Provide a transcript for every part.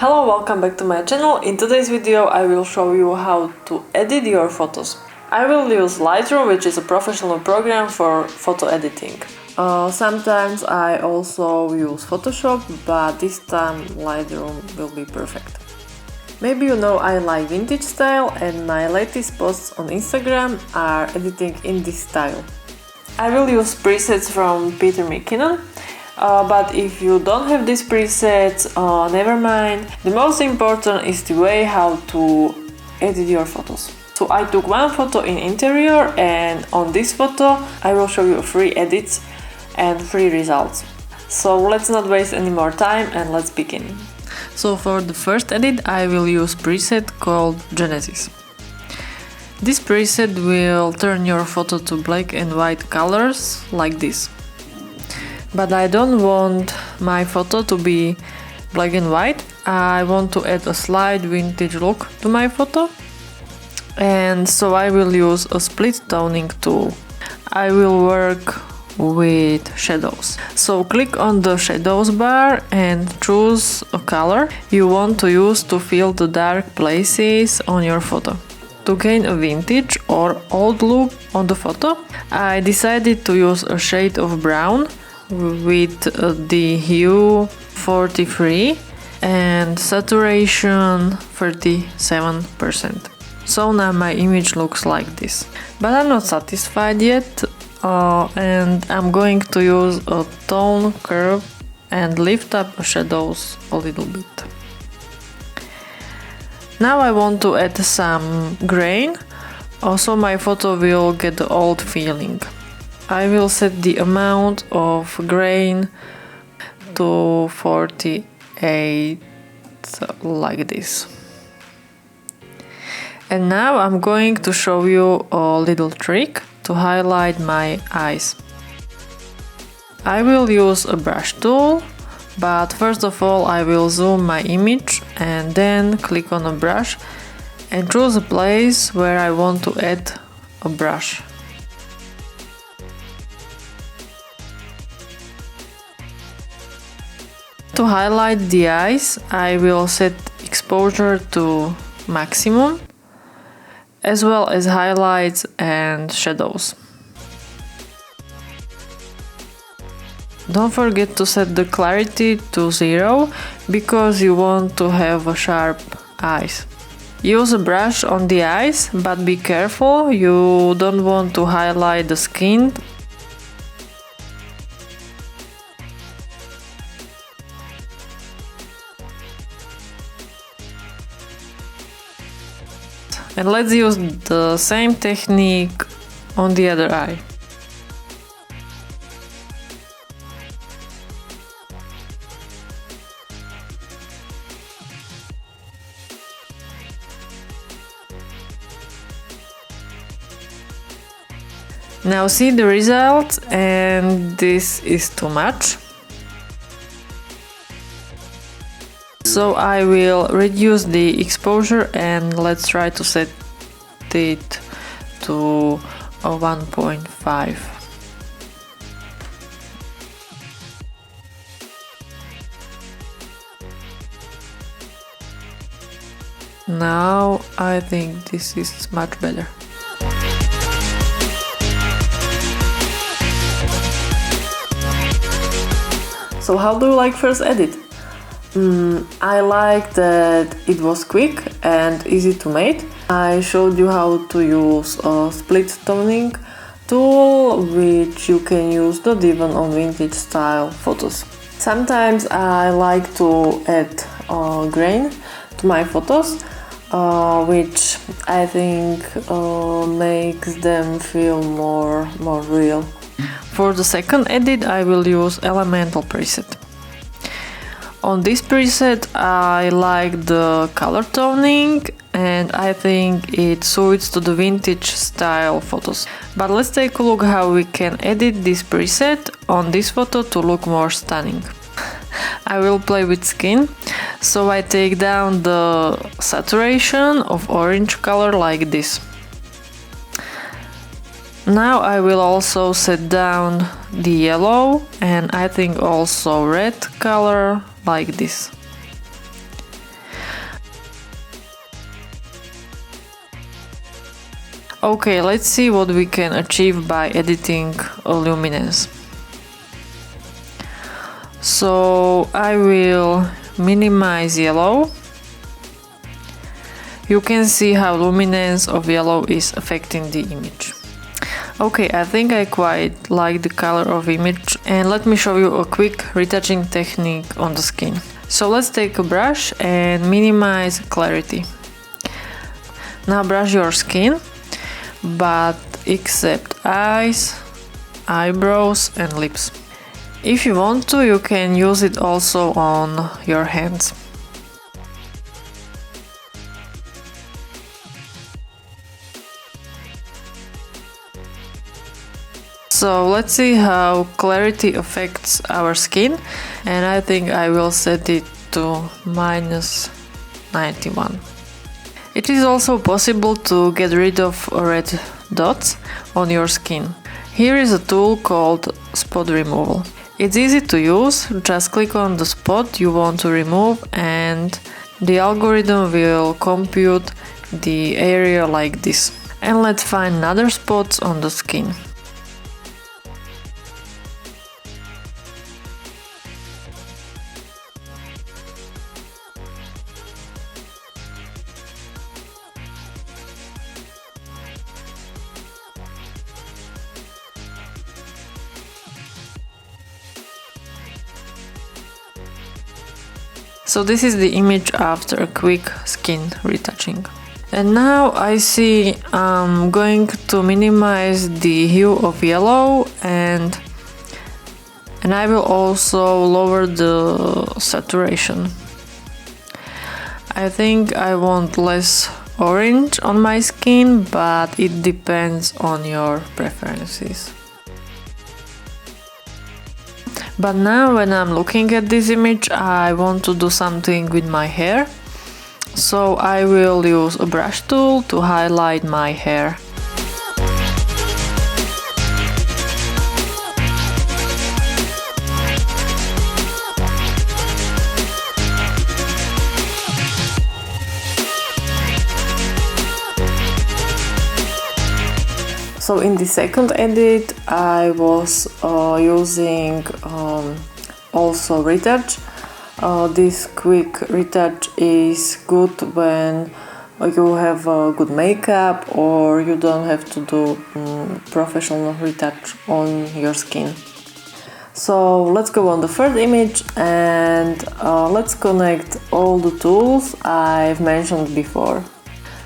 Hello, welcome back to my channel. In today's video I will show you how to edit your photos. I will use Lightroom, which is a professional program for photo editing. Sometimes I also use Photoshop, but this time Lightroom will be perfect. Maybe you know I like vintage style and my latest posts on Instagram are editing in this style. I will use presets from Peter McKinnon. But if you don't have these presets, never mind. The most important is the way how to edit your photos. So I took one photo in interior, and on this photo I will show you 3 edits and 3 results. So let's not waste any more time and let's begin. So for the first edit I will use preset called Genesis. This preset will turn your photo to black and white colors like this. But I don't want my photo to be black and white. I want to add a slight vintage look to my photo. And so I will use a split toning tool. I will work with shadows. So click on the shadows bar and choose a color you want to use to fill the dark places on your photo. To gain a vintage or old look on the photo, I decided to use a shade of brown with the hue 43 and saturation 37%. So now my image looks like this. But I'm not satisfied yet, and I'm going to use a tone curve and lift up the shadows a little bit. Now I want to add some grain, so my photo will get the old feeling. I will set the amount of grain to 48 like this. And now I'm going to show you a little trick to highlight my eyes. I will use a brush tool, but first of all I will zoom my image and then click on a brush and choose a place where I want to add a brush. To highlight the eyes, I will set exposure to maximum, as well as highlights and shadows. Don't forget to set the clarity to 0, because you want to have sharp eyes. Use a brush on the eyes, but be careful, you don't want to highlight the skin. And let's use the same technique on the other eye. Now see the result, and this is too much. So I will reduce the exposure and let's try to set it to 1.5. Now I think this is much better. So how do you like first edit? I like that it was quick and easy to make. I showed you how to use a split toning tool, which you can use not even on vintage style photos. Sometimes I like to add grain to my photos, which I think makes them feel more real. For the second edit I will use elemental preset. On this preset I like the color toning and I think it suits to the vintage style photos. But let's take a look how we can edit this preset on this photo to look more stunning. I will play with skin, so I take down the saturation of orange color like this. Now I will also set down the yellow and I think also red color like this. Okay, let's see what we can achieve by editing luminance. So I will minimize yellow. You can see how luminance of yellow is affecting the image. Okay, I think I quite like the color of image, and let me show you a quick retouching technique on the skin. So let's take a brush and minimize clarity. Now brush your skin, but except eyes, eyebrows and lips. If you want to, you can use it also on your hands. So let's see how clarity affects our skin, and I think I will set it to -91. It is also possible to get rid of red dots on your skin. Here is a tool called spot removal. It's easy to use, just click on the spot you want to remove and the algorithm will compute the area like this. And let's find other spots on the skin. So this is the image after a quick skin retouching. And now I see I'm going to minimize the hue of yellow and I will also lower the saturation. I think I want less orange on my skin, but it depends on your preferences. But now when I'm looking at this image, I want to do something with my hair. So I will use a brush tool to highlight my hair. So in the second edit I was using also retouch. This quick retouch is good when you have good makeup or you don't have to do professional retouch on your skin. So let's go on the third image and let's connect all the tools I've mentioned before.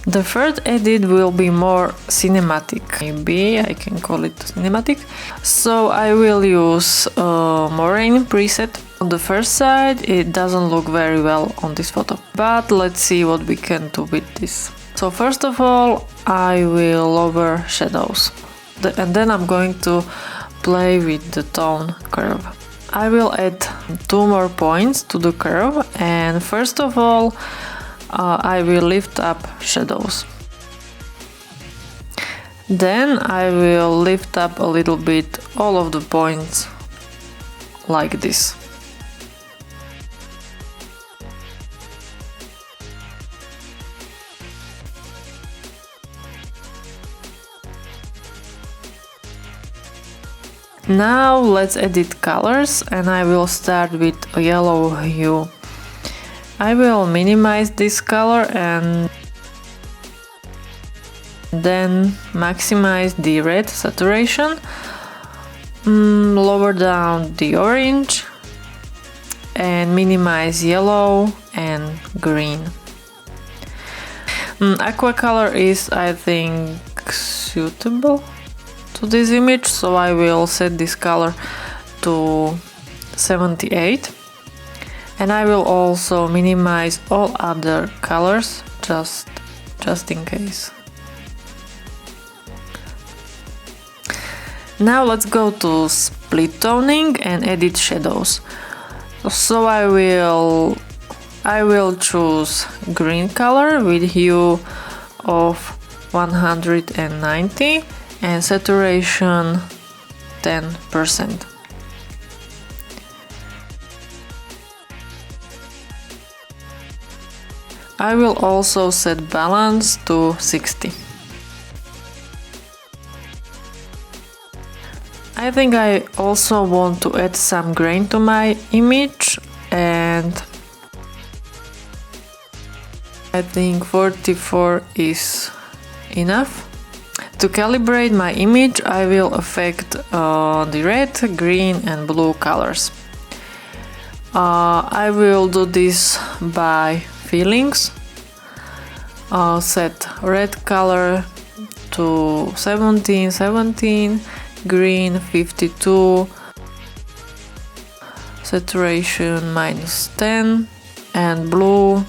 The third edit will be more cinematic. Maybe I can call it cinematic. So I will use Moraine preset. On the first side it doesn't look very well on this photo, but let's see what we can do with this. So first of all I will lower shadows and then I'm going to play with the tone curve. I will add 2 more points to the curve, and first of all I will lift up shadows. Then I will lift up a little bit all of the points like this. Now let's edit colors, and I will start with a yellow hue. I will minimize this color and then maximize the red saturation, lower down the orange and minimize yellow and green. Aqua color is, I think, suitable to this image, so I will set this color to 78. And I will also minimize all other colors just in case. Now let's go to split toning and edit shadows. So I will choose green color with hue of 190 and saturation 10%. I will also set balance to 60. I think I also want to add some grain to my image, and I think 44 is enough. To calibrate my image, I will affect the red, green and blue colors. I will do this by feelings. Set red color to 17, green 52, saturation -10, and blue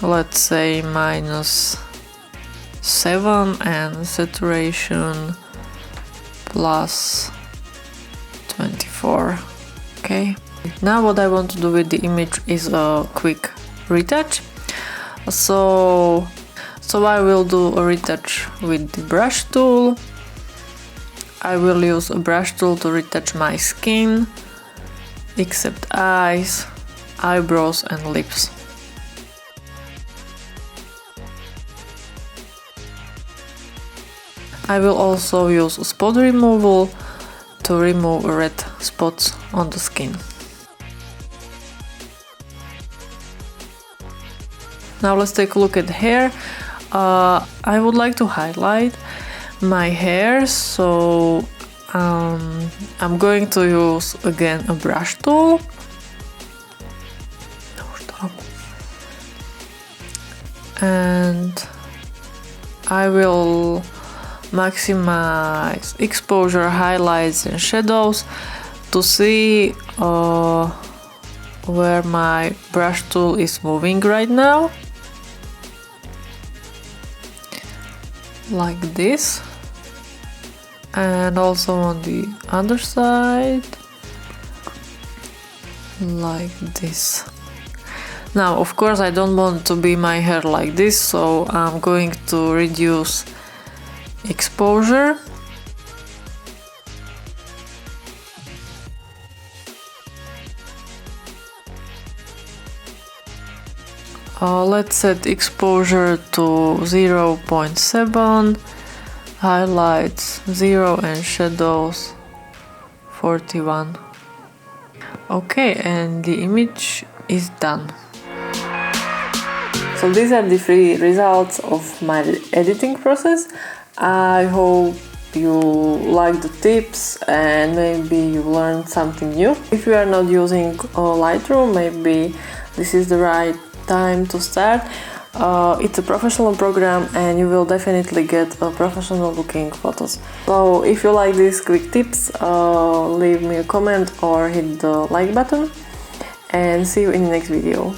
let's say -7 and saturation +24. Okay, now what I want to do with the image is a quick retouch. So I will do a retouch with the brush tool. I will use a brush tool to retouch my skin, except eyes, eyebrows and lips. I will also use spot removal to remove red spots on the skin. Now let's take a look at the hair. I would like to highlight my hair, so I'm going to use again a brush tool. And I will maximize exposure, highlights and shadows to see where my brush tool is moving right now. Like this. And also on the other side, like this. Now, of course, I don't want to be my hair like this, so I'm going to reduce exposure. Let's set exposure to 0.7, highlights 0 and shadows 41. Okay, and the image is done. So these are the 3 results of my editing process. I hope you like the tips and maybe you learned something new. If you are not using Lightroom, maybe this is the right time to start. It's a professional program and you will definitely get professional looking photos. So if you like these quick tips, leave me a comment or hit the like button, and see you in the next video.